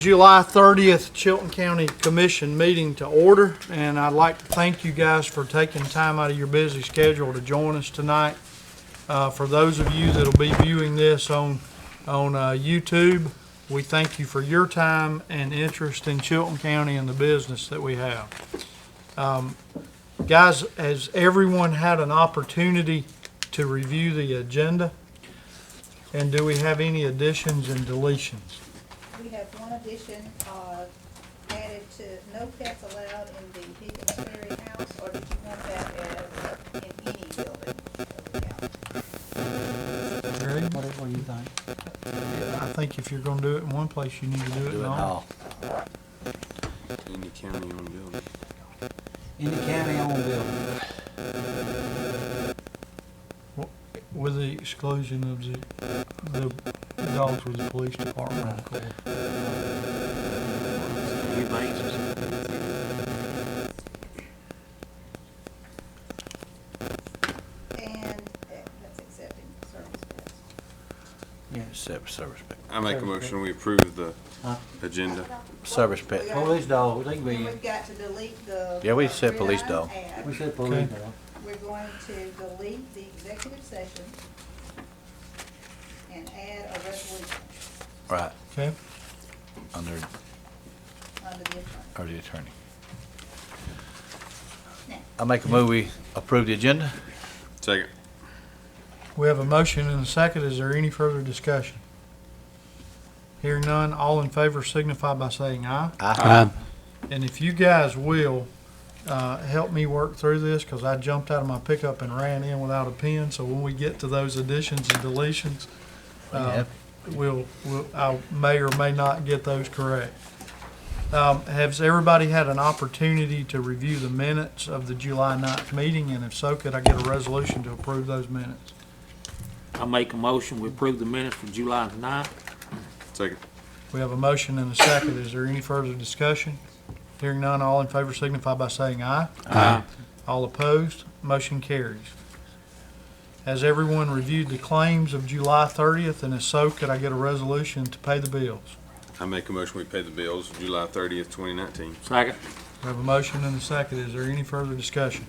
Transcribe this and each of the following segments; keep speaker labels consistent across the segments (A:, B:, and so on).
A: July 30th Chilton County Commission meeting to order, and I'd like to thank you guys for taking time out of your busy schedule to join us tonight. For those of you that will be viewing this on YouTube, we thank you for your time and interest in Chilton County and the business that we have. Guys, has everyone had an opportunity to review the agenda? And do we have any additions and deletions?
B: We have one addition added to no pets allowed in the Deaconsbury house, or did you want that as in any building of the county?
C: What do you think?
A: I think if you're gonna do it in one place, you need to do it in all.
D: Any county owned building.
C: Any county owned building.
A: With the exclusion of the dogs with the police department, of course.
B: And that's accepting service pets.
C: Yeah, service pet.
D: I make a motion, we approve the agenda.
C: Service pet. Police dog, they can
B: And
C: be.
B: we've got to delete the.
C: Yeah, we said police
B: red
C: dog.
B: ad.
C: We said police
A: Okay.
C: dog.
B: We're going to delete the executive session and add a resolution
C: Right,
A: Okay,
B: under
C: under
B: the attorney.
C: the attorney.
B: Now,
C: I make a move, we approve the agenda.
D: Second.
A: we have a motion and a second. Is there any further discussion? Hearing none, all in favor signify by saying aye.
C: Aye.
A: And if you guys will, help me work through this, because I jumped out of my pickup and ran in without a pen, so when we get to those additions and deletions, I may or may not get those correct. Has everybody had an opportunity to review the minutes of the July 9th meeting? And if so, could I get a resolution to approve those minutes?
E: I make a motion, we approve the minutes for July 9th.
D: Second.
A: We have a motion and a second. Is there any further discussion? Hearing none, all in favor signify by saying aye.
E: Aye.
A: All opposed, motion carries. Has everyone reviewed the claims of July 30th? And if so, could I get a resolution to pay the bills?
D: I make a motion, we pay the bills of July 30th, 2019.
E: Second.
A: We have a motion and a second. Is there any further discussion?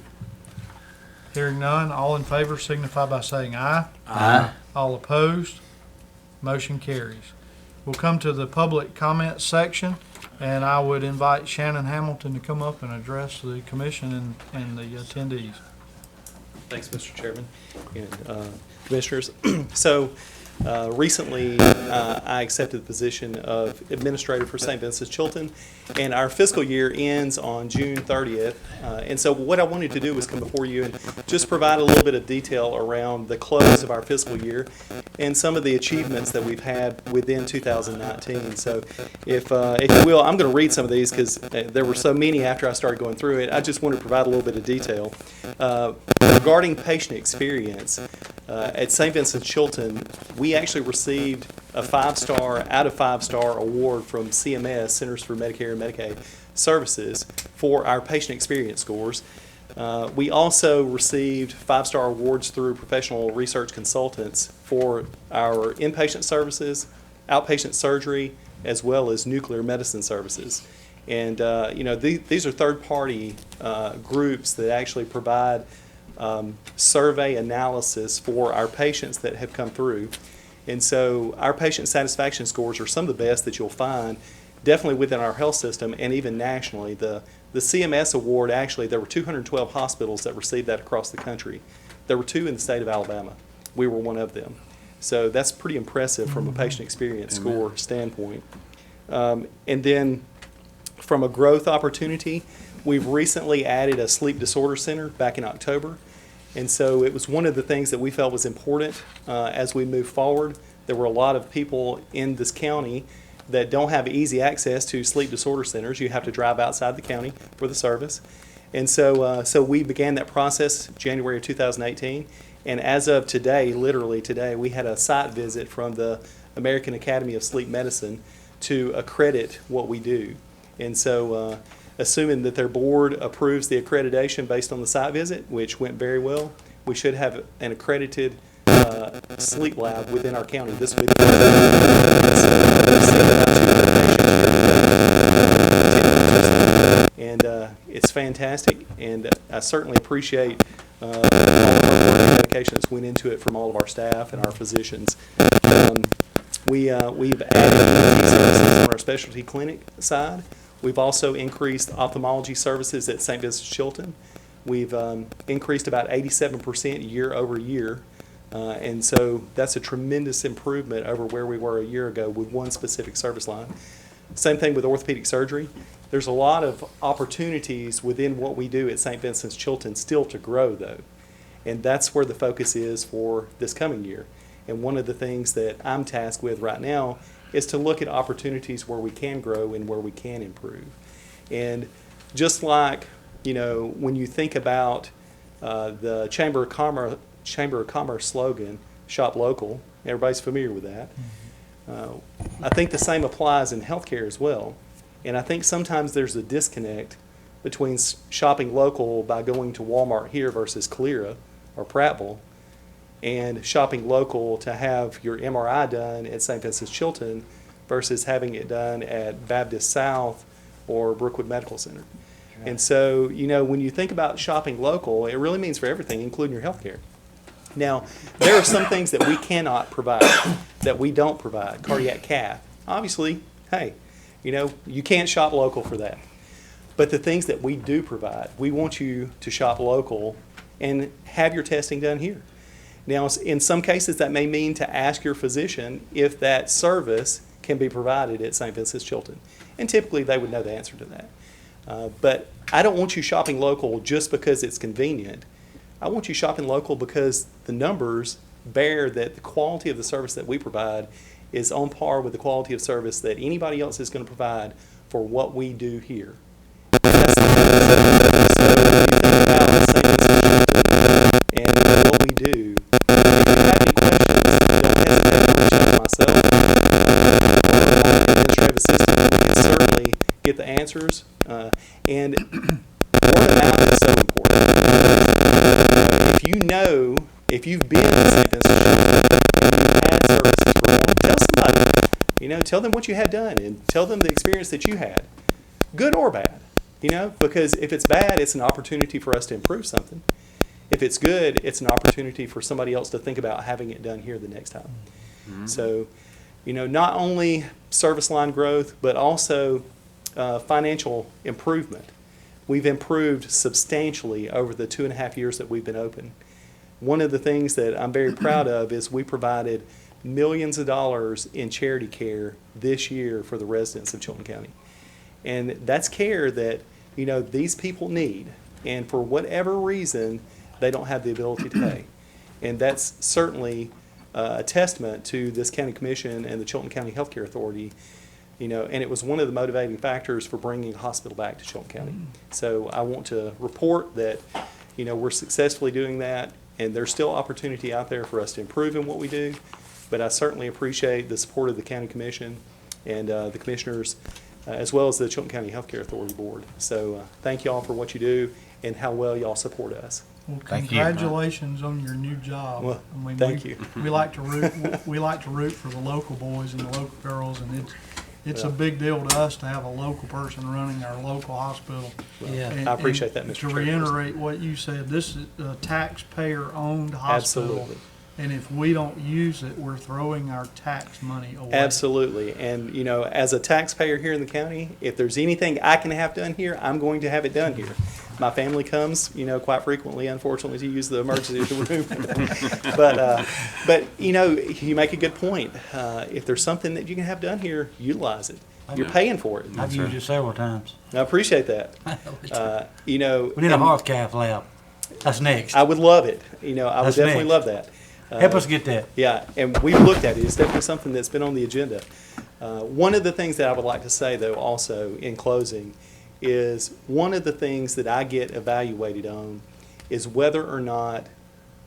A: Hearing none, all in favor signify by saying aye.
C: Aye.
A: All opposed, motion carries. We'll come to the public comment section, and I would invite Shannon Hamilton to come up and address the commission and the attendees.
F: Thanks, Mr. Chairman and Commissioners. Recently, I accepted the position of Administrator for St. Vincent's Chilton, and our fiscal year ends on June 30th. And so what I wanted to do was come before you and just provide a little bit of detail around the close of our fiscal year and some of the achievements that we've had within 2019. So if you will, I'm going to read some of these because there were so many after I started going through it. I just want to provide a little bit of detail. Regarding patient experience, at St. Vincent's Chilton, we actually received a 5-star out of 5-star award from CMS, Centers for Medicare and Medicaid Services, for our patient experience scores. We also received 5-star awards through professional research consultants for our inpatient services, outpatient surgery, as well as nuclear medicine services. And these are third-party groups that actually provide survey analysis for our patients that have come through. And so our patient satisfaction scores are some of the best that you'll find, definitely within our health system and even nationally. The CMS award, actually, there were 212 hospitals that received that across the country. There were 2 in the state of Alabama. We were one of them. So that's pretty impressive from a patient experience score standpoint. And then from a growth opportunity, we've recently added a sleep disorder center back in October. And so it was one of the things that we felt was important as we move forward. There were a lot of people in this county that don't have easy access to sleep disorder centers. You have to drive outside the county for the service. And so we began that process January of 2018. And as of today, literally today, we had a site visit from the American Academy of Sleep Medicine to accredit what we do. And so assuming that their board approves the accreditation based on the site visit, which went very well, we should have an accredited sleep lab within our county this week. fantastic, and I certainly appreciate all of our work and dedication that's went into it from all of our staff and our physicians. We've added ENT services on our specialty clinic side. We've also increased ophthalmology services at St. Vincent's Chilton. We've increased about 87% year over year. And so that's a tremendous improvement over where we were a year ago with one specific service line. Same thing with orthopedic surgery. There's a lot of opportunities within what we do at St. Vincent's Chilton still to grow, though. And that's where the focus is for this coming year. And one of the things that I'm tasked with right now is to look at opportunities where we can grow and where we can improve. And just like, you know, when you think about the Chamber of Commerce slogan, shop local, everybody's familiar with that. I think the same applies in healthcare as well. And I think sometimes there's a disconnect between shopping local by going to Walmart here versus Calera or Prattville, and shopping local to have your MRI done at St. Vincent's Chilton versus having it done at Baptist South or Brookwood Medical Center. And so, you know, when you think about shopping local, it really means for everything, including your healthcare. Now, there are some things that we cannot provide, that we don't provide. Cardiac cath. Obviously, hey, you know, you can't shop local for that. But the things that we do provide, we want you to shop local and have your testing done here. Now, in some cases, that may mean to ask your physician if that service can be provided at St. Vincent's Chilton. And typically, they would know the answer to that. But I don't want you shopping local just because it's convenient. I want you shopping local because the numbers bear that the quality of the service that we provide is on par with the quality of service that anybody else is going to provide for what we do here. That's the so when you think about St. Vincent's Chilton and what we do, if you have any questions, don't hesitate to reach out to myself or my administrative assistant. We can certainly get the answers. And word of mouth is so important. If you know, if you've been to St. Vincent's Chilton and you've had services performed, tell somebody. You know, tell them what you had done and tell them the experience that you had, good or bad. You know, because if it's bad, it's an opportunity for us to improve something. If it's good, it's an opportunity for somebody else to think about having it done here the next time. Mm-hmm. So, you know, not only service line growth, but also financial improvement. We've improved substantially over the 2.5 years that we've been open. One of the things that I'm very proud of is we provided millions of dollars in charity care this year for the residents of Chilton County. And that's care that, you know, these people need. And for whatever reason, they don't have the ability to pay. And that's certainly a testament to this county commission and the Chilton County Healthcare Authority. You know, and it was one of the motivating factors for bringing a hospital back to Chilton County. So I want to report that, you know, we're successfully doing that, and there's still opportunity out there for us to improve in what we do. But I certainly appreciate the support of the county commission and the commissioners, as well as the Chilton County Healthcare Authority Board. So thank you all for what you do and how well y'all support us.
A: Well,
C: Thank you.
A: congratulations on your new job.
F: Well,
A: I mean,
F: thank you.
A: We like to root. We like to root for the local boys and the local girls, and it's a big deal to us to have a local person running our local hospital.
F: Yeah,
A: And-
F: I appreciate that,
A: and
F: Mr.
A: To
F: Chairperson.
A: reiterate what you said, this is a taxpayer-owned hospital.
F: Absolutely.
A: And if we don't use it, we're throwing our tax money away.
F: Absolutely. And, you know, as a taxpayer here in the county, if there's anything I can have done here, I'm going to have it done here. My family comes, you know, quite frequently, unfortunately, to use the emergency room. But, you know, you make a good point. If there's something that you can have done here, utilize it. You're paying for it.
G: I've used it several times.
F: I appreciate that. You know.
G: We need a
F: and
G: heart cath lab. That's next.
F: I would love it. You know, I would
G: That's
F: definitely
G: next.
F: love that.
G: Help us get that.
F: Yeah, and we've looked at it. It's definitely something that's been on the agenda. One of the things that I would like to say, though, also in closing, is one of the things that I get evaluated on is whether or not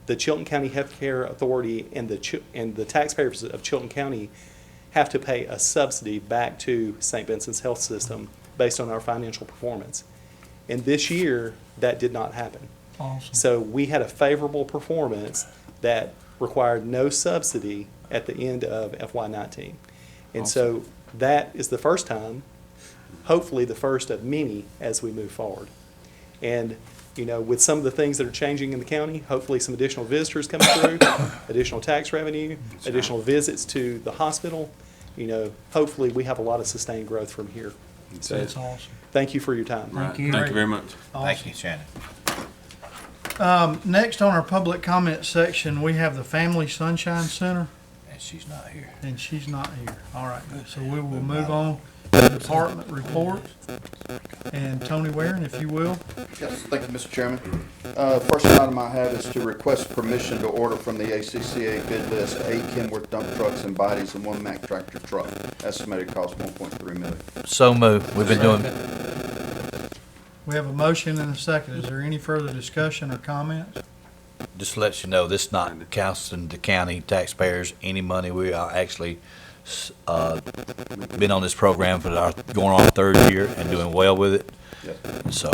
F: the Chilton County Healthcare Authority and the taxpayers of Chilton County have to pay a subsidy back to St. Vincent's Health System based on our financial performance. And this year, that did not happen.
A: Awesome.
F: So we had a favorable performance that required no subsidy at the end of FY19. And so that is the first time, hopefully the first of many as we move forward. And, you know, with some of the things that are changing in the county, hopefully some additional visitors coming through, additional tax revenue, additional visits to the hospital, you know, hopefully we have a lot of sustained growth from here. So,
A: That's awesome.
F: thank you for your time.
D: Right.
G: you.
D: Thank you very much.
C: Thank you, Shannon.
A: Next on our public comment section, we have the Family Sunshine Center,
C: And she's not here.
A: and she's not here. All right, so we will move on to department reports. And Tony Waring, if you will.
H: Yes, thank you, Mr. Chairman. First item I have is to request permission to order from the ACCA bid list 8 Kenworth dump trucks and bodies and 1 Mack tractor truck. Estimated cost $1.3 million.
C: So moved. We've been doing,
A: We have a motion and a second. Is there any further discussion or comments?
C: just to let you know, this not costing the county taxpayers any money. We are actually, been on this program for our, going on our 3rd year and doing well with it.
H: Yes.
C: So,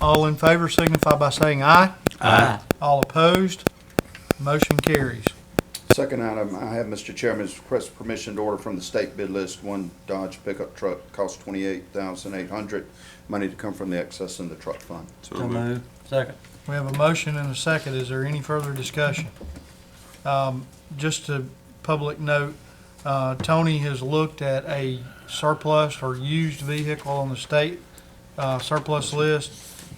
A: All in favor signify by saying aye.
C: Aye.
A: All opposed, motion carries.
H: Second item I have, Mr. Chairman, is request permission to order from the state bid list 1 Dodge pickup truck, cost $28,800. Money to come from the excess in the truck fund.
D: So
G: So
D: moved.
G: moved. Second.
A: We have a motion and a second. Is there any further discussion? Just a public note, Tony has looked at a surplus or used vehicle on the state surplus list,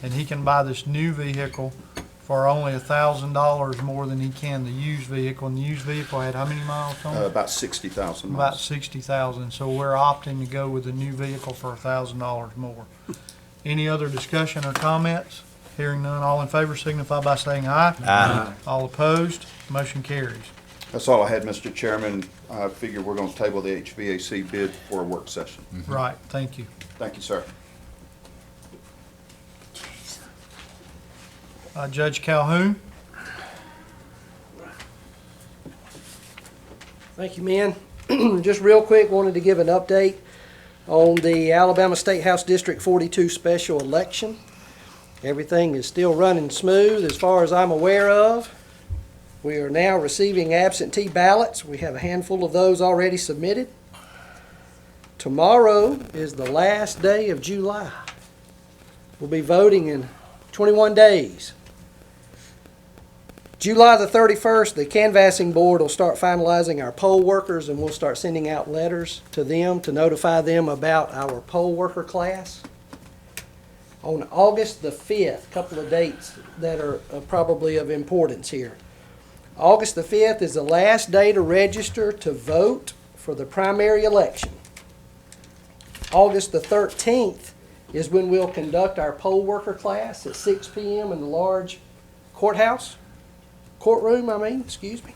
A: and he can buy this new vehicle for only $1,000 more than he can the used vehicle. And the used vehicle had how many miles, Tony?
H: About 60,000
A: About
H: miles.
A: 60,000. So we're opting to go with the new vehicle for $1,000 more. Any other discussion or comments? Hearing none, all in favor signify by saying aye.
C: Aye.
A: All opposed, motion carries.
H: That's all I had, Mr. Chairman. I figure we're going to table the HVAC bid for a work session.
A: Right, thank you.
H: Thank you, sir.
A: Judge Calhoun?
I: Thank you, man. Just real quick, wanted to give an update on the Alabama State House District 42 special election. Everything is still running smooth as far as I'm aware of. We are now receiving absentee ballots. We have a handful of those already submitted. Tomorrow is the last day of July. We'll be voting in 21 days. July the 31st, the canvassing board will start finalizing our poll workers, and we'll start sending out letters to them to notify them about our poll worker class. On August the 5th, a couple of dates that are probably of importance here. August the 5th is the last day to register to vote for the primary election. August the 13th is when we'll conduct our poll worker class at 6 p.m. in the large courtroom, excuse me.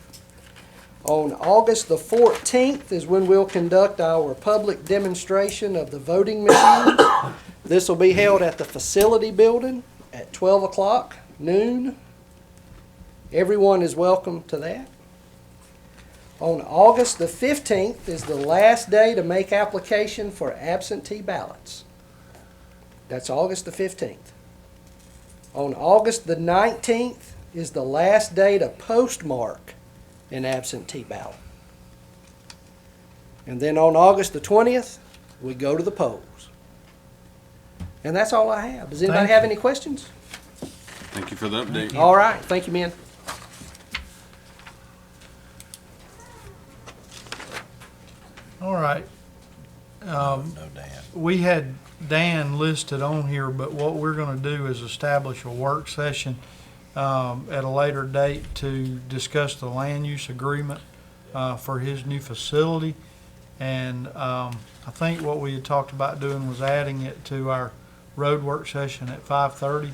I: On August the 14th is when we'll conduct our public demonstration of the voting machines. This will be held at the facility building at 12 o'clock, noon. Everyone is welcome to that. On August the 15th is the last day to make application for absentee ballots. That's August the 15th. On August the 19th is the last day to postmark an absentee ballot. And then on August the 20th, we go to the polls. And that's all I have. Does anybody
A: Thank
I: have
A: you.
I: any questions?
D: Thank you for the update.
I: All right. Thank you, man.
A: All right.
C: no, Dan.
A: We had Dan listed on here, but what we're gonna do is establish a work session at a later date to discuss the land use agreement for his new facility. And I think what we had talked about doing was adding it to our road work session at 5:30.
B: 5:30.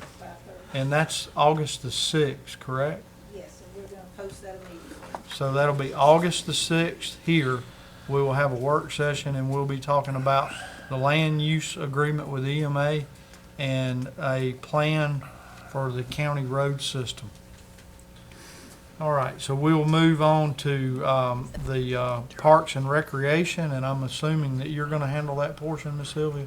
A: And that's August the 6th, correct?
B: Yes, and we're gonna post that immediately.
A: So that'll be August the 6th here. We will have a work session and we'll be talking about the land use agreement with EMA and a plan for the county road system. All right, so we will move on to the Parks and Recreation, and I'm assuming that you're gonna handle that portion, Ms. Sylvia?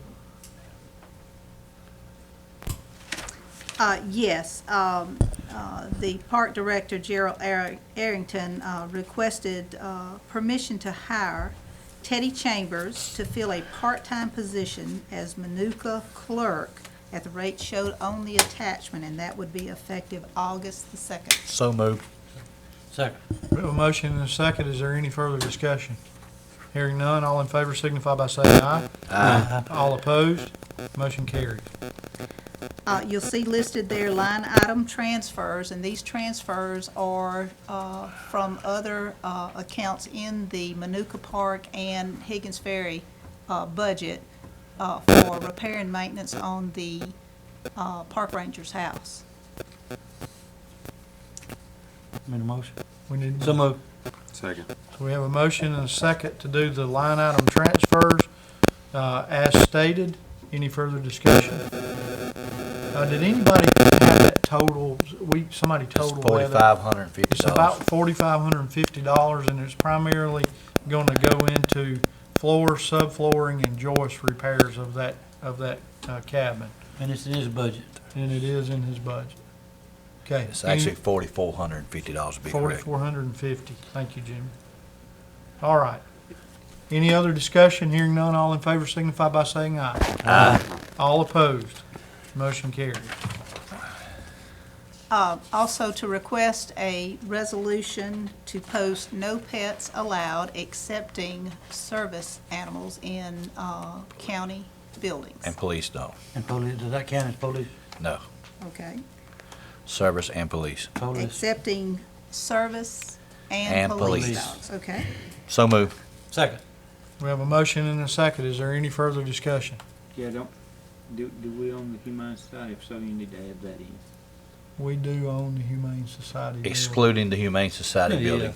B: Yes, the park director, Gerald Arrington, requested permission to hire Teddy Chambers to fill a part-time position as Manuka clerk at the rate showed on the attachment, and that would be effective August the 2nd.
C: So moved.
G: Second.
A: We have a motion and a second. Is there any further discussion? Hearing none, all in favor signify by saying aye.
C: Aye.
A: All opposed, motion carries.
B: You'll see listed there line item transfers, and these transfers are from other accounts in the Manuka Park and Higgins Ferry budget for repair and maintenance on the park ranger's house.
G: Made a motion.
A: We need,
G: So moved.
D: Second.
A: so we have a motion and a second to do the line item transfers as stated. Any further discussion? Did anybody have that total? Somebody
C: It's
A: totaled that.
C: $4,550.
A: It's about $4,550, and it's primarily going to go into floor, subflooring, and joist repairs of that cabin,
G: And it's in his budget.
A: and it is in his budget. Okay.
C: It's actually $4,450 to be correct.
A: $4,450. Thank you, Jimmy. All right. Any other discussion? Hearing none, all in favor signify by saying aye.
C: Aye.
A: All opposed, motion carries.
B: Also to request a resolution to post no pets allowed excepting service animals in county buildings.
C: And police don't.
G: And police, does that count as police?
C: No.
B: Okay.
C: Service and police.
G: Police.
B: Accepting service and
C: And
B: police
C: police.
B: dogs, okay?
C: So moved.
G: Second.
A: We have a motion and a second. Is there any further discussion?
E: Yeah, do we own the Humane Society? If so, you need to add that in.
A: We do own the Humane Society building.
C: Excluding the Humane Society
G: Yeah.
C: building.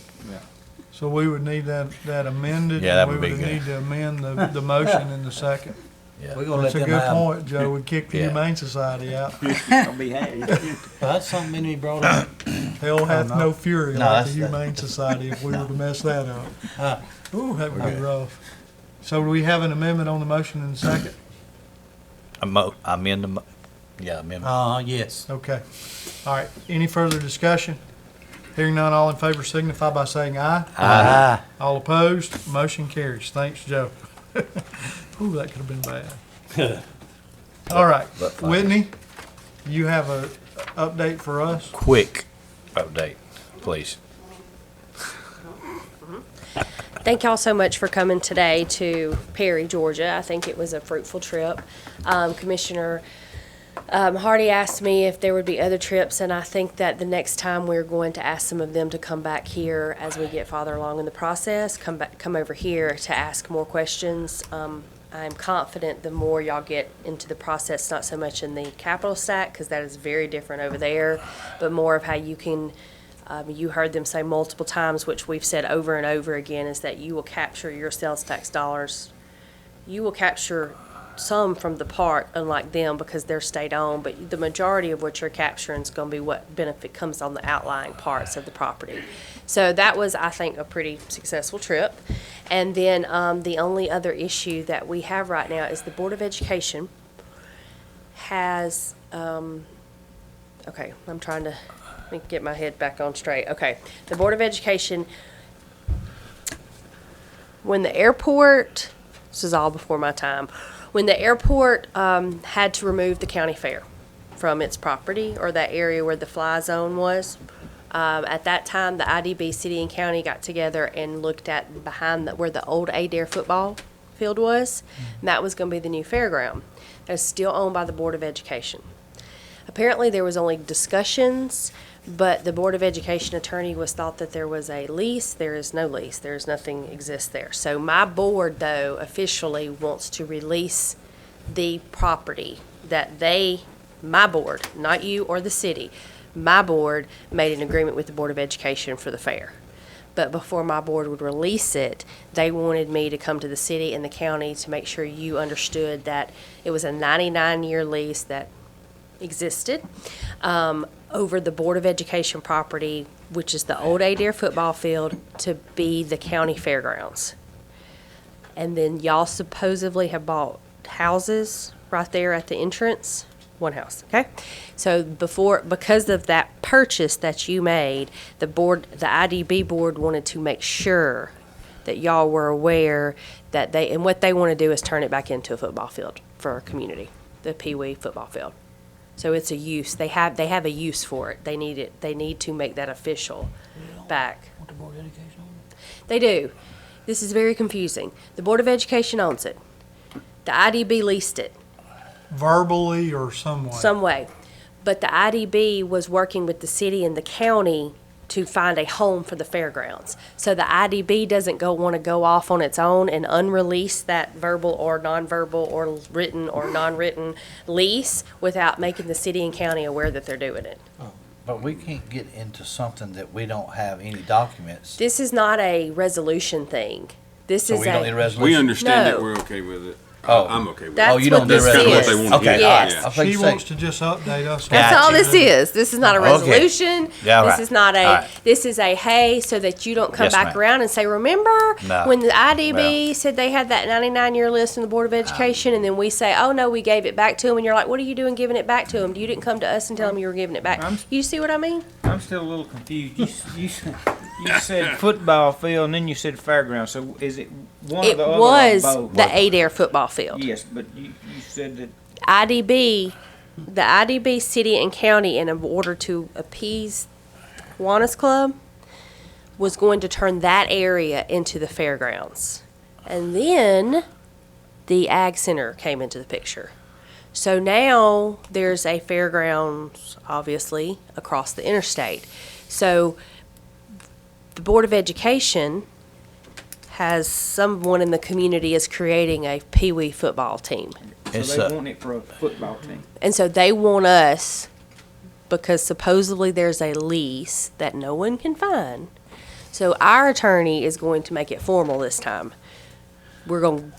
A: So we would need that amended.
C: Yeah, that
A: and
C: would be
A: We would
C: good.
A: need to amend the motion in the second.
C: Yeah.
G: We're gonna let
A: That's a
G: them
A: good
G: have.
A: point, Joe. We kicked the
C: Yeah.
A: Humane Society out.
E: Don't be happy.
G: Well, that's something Minnie brought up.
A: Hell hath
G: no.
A: no fury
C: No,
A: like the
C: that's-
A: Humane Society if we were to mess that up.
G: Uh,
A: Ooh, that would be rough. So do we have an amendment on the motion in the second?
C: Amend the, amendment.
G: yes.
A: Okay. All right. Any further discussion? Hearing none, all in favor signify by saying aye.
G: Aye.
A: All opposed, motion carries. Thanks, Joe. Ooh, that could have been bad. All right.
C: But fine.
A: Whitney, you have a update for us?
C: Quick update, please.
J: Thank y'all so much for coming today to Perry, Georgia. I think it was a fruitful trip. Commissioner Hardy asked me if there would be other trips, and I think that the next time we're going to ask some of them to come back here as we get farther along in the process, come over here to ask more questions. I'm confident the more y'all get into the process, not so much in the capital stack, because that is very different over there, but more of how you can you heard them say multiple times, which we've said over and over again, is that you will capture your sales tax dollars. You will capture some from the park, unlike them, because they're state-owned, but the majority of what you're capturing is going to be what benefit comes on the outlying parts of the property. So that was, I think, a pretty successful trip. And then the only other issue that we have right now is the Board of Education has, okay, I'm trying to let me get my head back on straight. Okay, the Board of Education, when the airport, this is all before my time, when the airport had to remove the county fair from its property, or that area where the fly zone was, at that time, the IDB city and county got together and looked at behind where the old Adair football field was, and that was going to be the new fairground. That's still owned by the Board of Education. Apparently, there was only discussions, but the Board of Education attorney was thought that there was a lease. There is no lease. There's nothing exists there. So my board, though, officially wants to release the property that my board, not you or the city, my board made an agreement with the Board of Education for the fair. But before my board would release it, they wanted me to come to the city and the county to make sure you understood that it was a 99-year lease that existed over the Board of Education property, which is the old Adair football field, to be the county fairgrounds. And then y'all supposedly have bought houses right there at the entrance, one house, okay? So because of that purchase that you made, the IDB board wanted to make sure that y'all were aware that and what they want to do is turn it back into a football field for our community, the Pee Wee football field. So it's a use. They have a use for it. They need it. They need to make that official back.
G: Want the Board of Education on it?
J: They do. This is very confusing. The Board of Education owns it. The IDB leased it
A: Verbally or some way?
J: some way. But the IDB was working with the city and the county to find a home for the fairgrounds. So the IDB doesn't want to go off on its own and unrelease that verbal or nonverbal or written or non-written lease without making the city and county aware that they're doing it.
C: But we can't get into something that we don't have any documents.
J: This is not a resolution thing. This
C: So
J: is
C: we don't need a
J: a,
C: resolution?
D: We understand
J: No.
D: that, we're okay with it.
C: Oh.
D: I'm okay with it.
J: That's
C: Oh, you
J: what
C: don't do
J: this
D: That's kind of what
J: is.
D: they want to
C: Okay,
D: do.
C: all right.
J: Yes.
C: I think
A: She
C: so.
A: wants to just update us.
J: That's
C: Gotcha.
J: all this is. This is not a
C: Okay.
J: resolution.
C: Yeah, all
J: This
C: right.
J: is not
C: All right.
J: this is a, hey, so that you don't come
C: Yes,
J: back
C: ma'am.
J: around and say, remember
C: No.
J: when the IDB said they had that 99-year list in the Board of Education, and then we say, oh, no, we gave it back to them, and you're like, what are you doing giving it back to them? You didn't come to us and tell them you were giving it back. You see what I mean?
E: I'm still a little confused. You said football field, and then you said fairground. So is it one
J: It
E: or the other?
J: was
E: or both?
J: the Adair football field.
E: Yes, but you said that.
J: The IDB city and county, in order to appease Kiwanis Club, was going to turn that area into the fairgrounds. And then the Ag Center came into the picture. So now there's a fairgrounds, obviously, across the interstate. So the Board of Education has someone in the community is creating a Pee Wee football team.
E: So
C: It's,
E: they want it for a football team.
J: And so they want us, because supposedly there's a lease that no one can find. So our attorney is going to make it formal this time. We're going to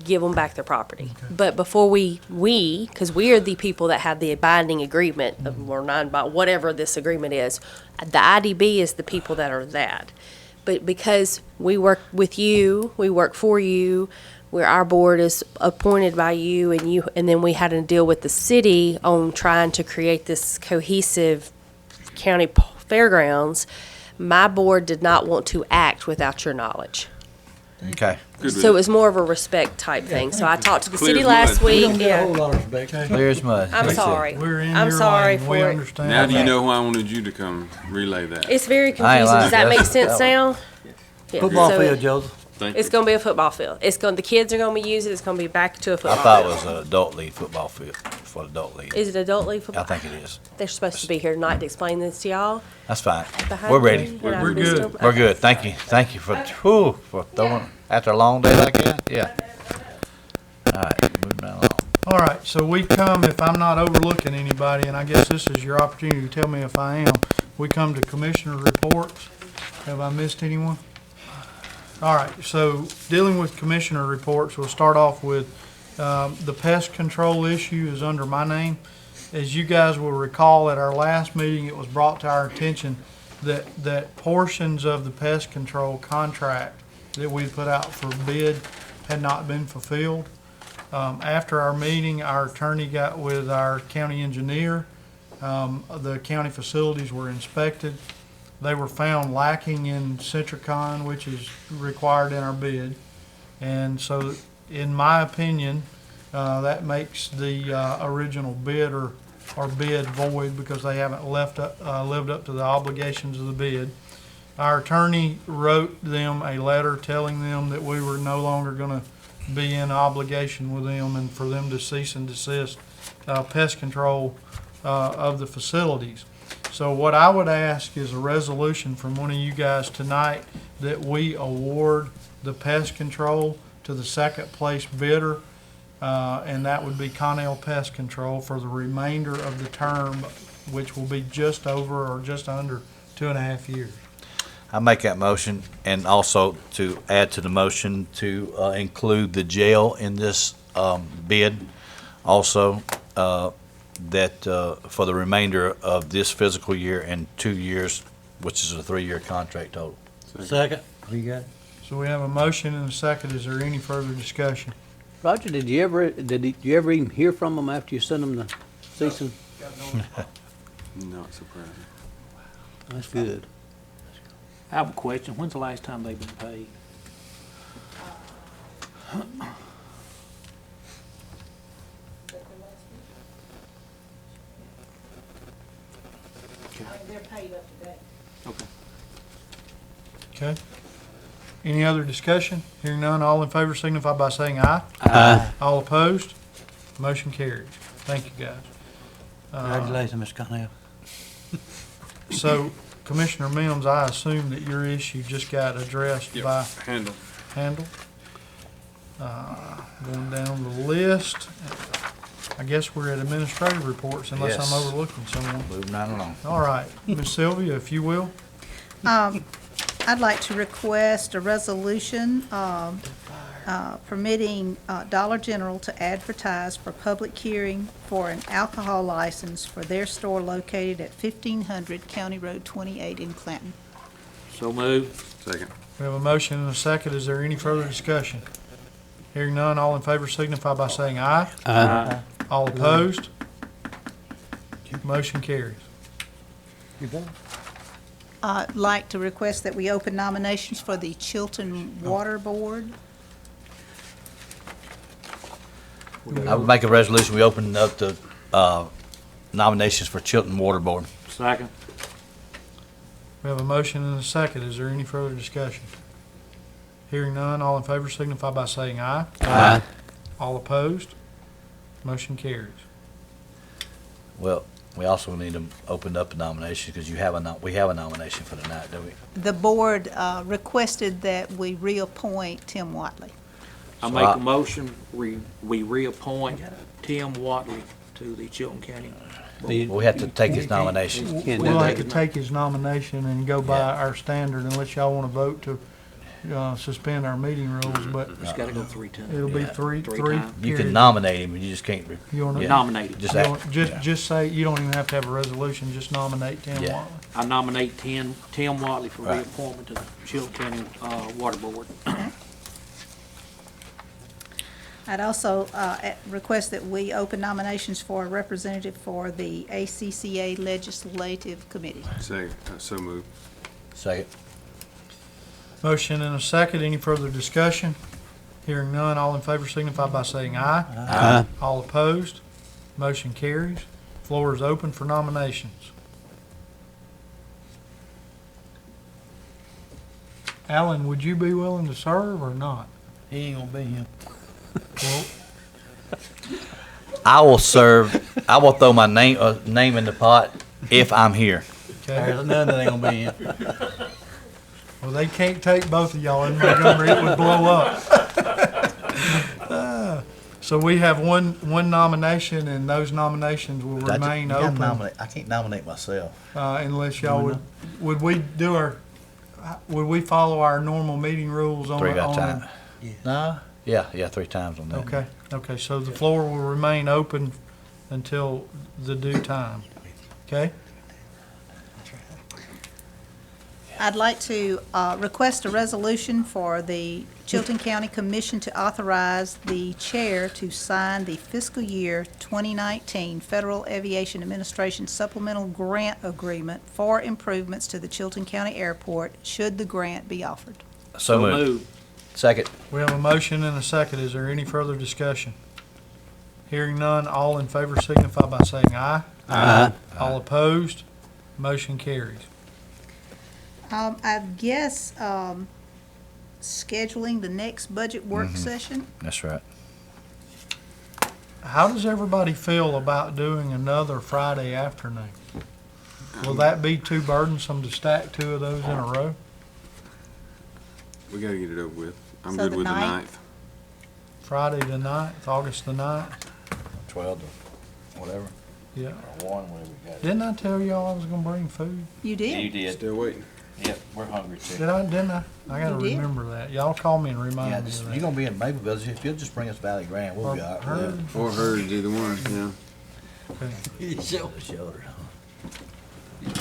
J: give them back their property. But before because we are the people that have the binding agreement, or whatever this agreement is, the IDB is the people that are that. But because we work with you, we work for you, where our board is appointed by you, and then we had to deal with the city on trying to create this cohesive county fairgrounds, my board did not want to act without your knowledge.
C: Okay.
D: Good with
J: So it
D: it.
J: was more of a respect type thing. So I talked to the
D: Clear
J: city
D: as
J: last
D: mud.
G: We
J: week.
G: don't get a whole
J: Yeah.
G: lot of respect.
C: Clear as mud.
J: I'm
C: That's it.
J: sorry.
A: We're in
J: I'm
A: your
J: sorry
A: lane. We
J: for it.
A: understand.
D: Now do you
J: Okay.
D: know why I wanted you to come relay that?
J: It's very
C: I ain't
J: confusing.
C: lying,
J: Does that make
C: Joseph.
J: sense now? Yeah.
G: Football
J: So
G: field, Joseph.
D: Thank
J: it's
D: you.
J: going to be a football field. The kids are going to be using it. It's going to be back to a
C: I
J: football
C: thought it
J: field.
C: was an adult league football field for adult league.
J: Is it adult league football?
C: I think it is.
J: They're supposed to be here tonight to explain this to y'all.
C: That's fine.
J: behind
C: We're
J: me,
C: ready.
J: and I
A: We're
J: missed
A: good.
J: them.
C: We're
J: Okay.
C: good. Thank you. Thank you for throwing, after a long day like that. Yeah. All right, moving right along.
A: All right, so we come, if I'm not overlooking anybody, and I guess this is your opportunity to tell me if I am, we come to commissioner reports. Have I missed anyone? All right, so dealing with commissioner reports, we'll start off with the pest control issue is under my name. As you guys will recall, at our last meeting, it was brought to our attention that portions of the pest control contract that we put out for bid had not been fulfilled. After our meeting, our attorney got with our county engineer. The county facilities were inspected. They were found lacking in Centricon, which is required in our bid. And so, in my opinion, that makes the original bid or bid void because they haven't lived up to the obligations of the bid. Our attorney wrote them a letter telling them that we were no longer going to be in obligation with them and for them to cease and desist pest control of the facilities. So what I would ask is a resolution from one of you guys tonight that we award the pest control to the second place bidder, and that would be Connell Pest Control for the remainder of the term, which will be just over or just under 2.5 years.
C: I make that motion, and also to add to the motion to include the jail in this bid. Also, that for the remainder of this fiscal year and 2 years, which is a 3-year contract total.
G: Second. You got it?
A: So we have a motion and a second. Is there any further discussion?
K: Roger, did you ever even hear from them after you sent them the cease and?
D: Not surprising.
K: That's good.
E: I have a question. When's the last time they've been paid?
B: They're paid up to date.
A: Okay. Any other discussion? Hearing none, all in favor signify by saying aye.
K: Aye.
A: All opposed? Motion carries. Thank you, guys.
G: Congratulations, Mr. Connell.
A: So, Commissioner Mims, I assume that your issue just got addressed
D: Yep.
A: by
D: Handle.
A: Handle. Going down the list, I guess we're at administrative reports unless
C: Yes.
A: I'm overlooking someone.
C: Moving right along.
A: All right, Ms. Sylvia, if you will.
B: I'd like to request a resolution permitting Dollar General to advertise for public hearing for an alcohol license for their store located at 1500 County Road 28 in Clanton.
G: So moved.
D: Second.
A: We have a motion and a second. Is there any further discussion? Hearing none, all in favor signify by saying aye.
K: Aye.
A: All opposed? Motion carries.
G: You bet.
B: I'd like to request that we open nominations for the Chilton Water Board.
C: I would make a resolution, we open up the nominations for Chilton Water Board.
G: Second.
A: We have a motion and a second. Is there any further discussion? Hearing none, all in favor signify by saying aye.
K: Aye.
A: All opposed? Motion carries.
C: Well, we also need to open up the nominations because we have a nomination for tonight, don't we?
B: The board requested that we reappoint Tim Watley.
G: I make a motion, we reappoint Tim Watley to the Chilton County.
C: We have to take his nomination.
K: Can't do
A: We'll
K: that.
A: have to take his nomination and go by our standard unless y'all want to vote to suspend our meeting rules, but
G: It's gotta go 3 times.
A: it'll be
C: Yeah.
A: three
G: Three times.
C: You can
A: period.
C: nominate him, you just can't.
A: You wanna-
C: Yeah.
G: Nominated.
C: Just
A: You
C: act.
A: want- Just say, you don't even have to have a resolution, just nominate Tim
C: Yeah.
A: Watley.
G: I nominate Tim Watley for
C: Right.
G: reappointment to the Chilton County Water Board.
B: I'd also request that we open nominations for a representative for the ACCA Legislative Committee.
D: Second. So moved.
C: Second.
A: Motion and a second. Any further discussion? Hearing none, all in favor signify by saying aye.
K: Aye.
A: All opposed? Motion carries. Floor is open for nominations. Alan, would you be willing to serve or not?
G: He ain't gonna be here.
A: Well,
C: I will serve, I will throw my name in the pot if I'm here.
A: okay.
G: There's none that ain't gonna be here.
A: Well, they can't take both of y'all in Montgomery. It would blow up. So we have one nomination, and those nominations will remain open
C: I can't nominate myself.
A: unless y'all would we follow our normal meeting rules on
C: Three
A: it?
C: at a time. No? Yeah, 3 times on that.
A: Okay, so the floor will remain open until the due time. Okay?
B: I'd like to request a resolution for the Chilton County Commission to authorize the chair to sign the fiscal year 2019 Federal Aviation Administration Supplemental Grant Agreement for improvements to the Chilton County Airport, should the grant be offered.
C: So moved. Second.
A: We have a motion and a second. Is there any further discussion? Hearing none, all in favor signify by saying aye.
K: Aye.
A: All opposed? Motion carries.
B: I guess scheduling the next budget work session.
C: That's right.
A: How does everybody feel about doing another Friday afternoon? Will that be too burdensome to stack 2 of those in a row?
D: We gotta get it over with. I'm
B: So
D: good
B: the
D: with the
B: 9th?
D: 9th.
A: Friday the 9th, August the 9th?
C: 12 to whatever.
A: Yeah.
C: Or 1, whatever we got.
A: Didn't I tell y'all I was gonna bring food?
B: You did?
C: You did.
D: Still waiting.
C: Yep, we're hungry too.
A: Didn't I? I gotta
B: You did?
A: remember that. Y'all call me and remind
C: Yeah,
A: me of
C: you're
A: that.
C: gonna be in Mapleville. If you'll just bring us Valley Grand, we'll be all right.
A: Heard.
D: Or hers, either one, yeah.
C: Shoulder.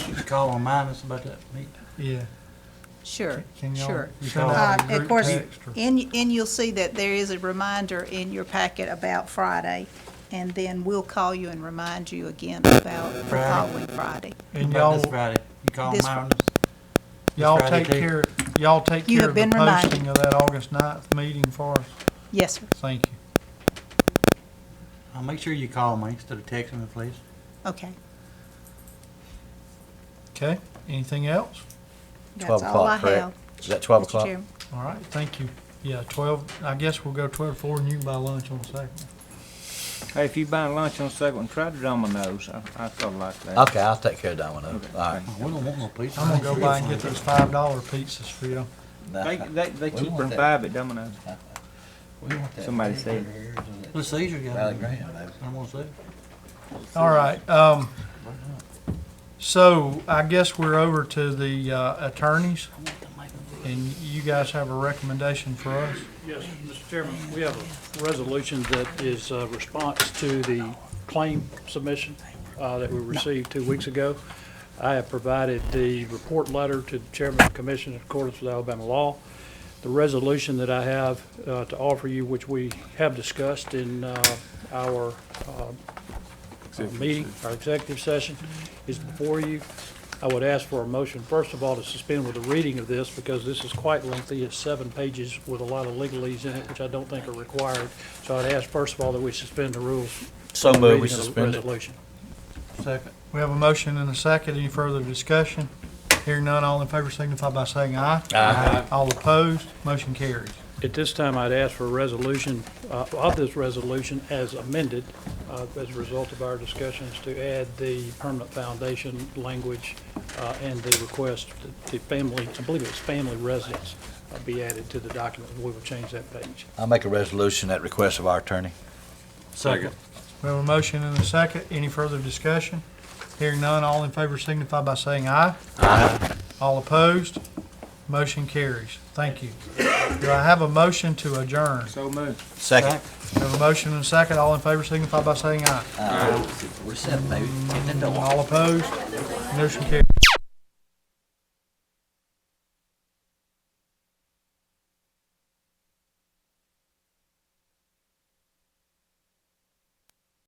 G: You call and remind us about that meeting.
A: Yeah.
B: Sure,
A: Can y'all
B: sure.
A: send out a
B: Of
A: group
B: course,
A: text or-
B: and you'll see that there is a reminder in your packet about Friday, and then we'll call you and remind you again about the
G: Friday.
B: following Friday.
A: And
G: About
A: y'all,
G: this Friday. You call
B: This
G: and remind us.
A: y'all
G: Friday
A: take
G: too.
A: care, y'all take
B: You
A: care
B: have
A: of the
B: been reminded.
A: posting of that August 9th meeting for us.
B: Yes, sir.
A: Thank you.
L: Make sure you call me instead of texting me, please.
B: Okay.
A: Okay, anything else?
C: 12
B: That's all I
C: o'clock, correct?
B: have.
C: Is that 12
B: Mr.
C: o'clock?
B: Chairman.
A: All right, thank you. Yeah, 12, I guess we'll go 12 to 4 and you can buy lunch on the second.
E: Hey, if you buy lunch on the second one, try the Domino's. I felt like that.
C: Okay, I'll take care of Domino.
E: Okay,
C: All right.
L: We don't want no pizza.
A: I'm gonna go by and get those $5 pizzas for you.
E: They cheaper
C: want
E: than
C: that.
E: $5 at Domino's.
C: We want that
E: Somebody
C: right
E: said.
C: here.
L: The Caesar guy.
C: Valley Graham, baby.
L: I want to say.
A: All right, so I guess we're over to the attorneys, and you guys have a recommendation for us?
M: Yes, Mr. Chairman, we have a resolution that is a response to the claim submission that we received 2 weeks ago. I have provided the report letter to the Chairman of the Commission in accordance with Alabama law. The resolution that I have to offer you, which we have discussed in our meeting, our executive session, is before you. I would ask for a motion, first of all, to suspend with the reading of this, because this is quite lengthy. It's 7 pages with a lot of legalese in it, which I don't think are required. So I'd ask, first of all, that we suspend the rules.
C: So
M: for the
C: moved, we
M: reading of the
C: suspend it.
M: resolution.
A: Second. We have a motion and a second. Any further discussion? Hearing none, all in favor signify by saying aye.
C: Aye.
A: All opposed, motion carries.
M: At this time, I'd ask for a resolution of this resolution as amended as a result of our discussions to add the permanent foundation language and the request to family, I believe it's family residence, be added to the document. We will change that page.
C: I'll make a resolution at request of our attorney.
D: Second.
A: We have a motion and a second. Any further discussion? Hearing none, all in favor signify by saying aye.
C: Aye.
A: All opposed, motion carries. Thank you. Do I have a motion to adjourn?
E: So moved.
C: Second.
A: We have a motion and a second. All in favor signify by saying aye.
C: We're set, baby. Get that door.
A: All opposed, motion carries.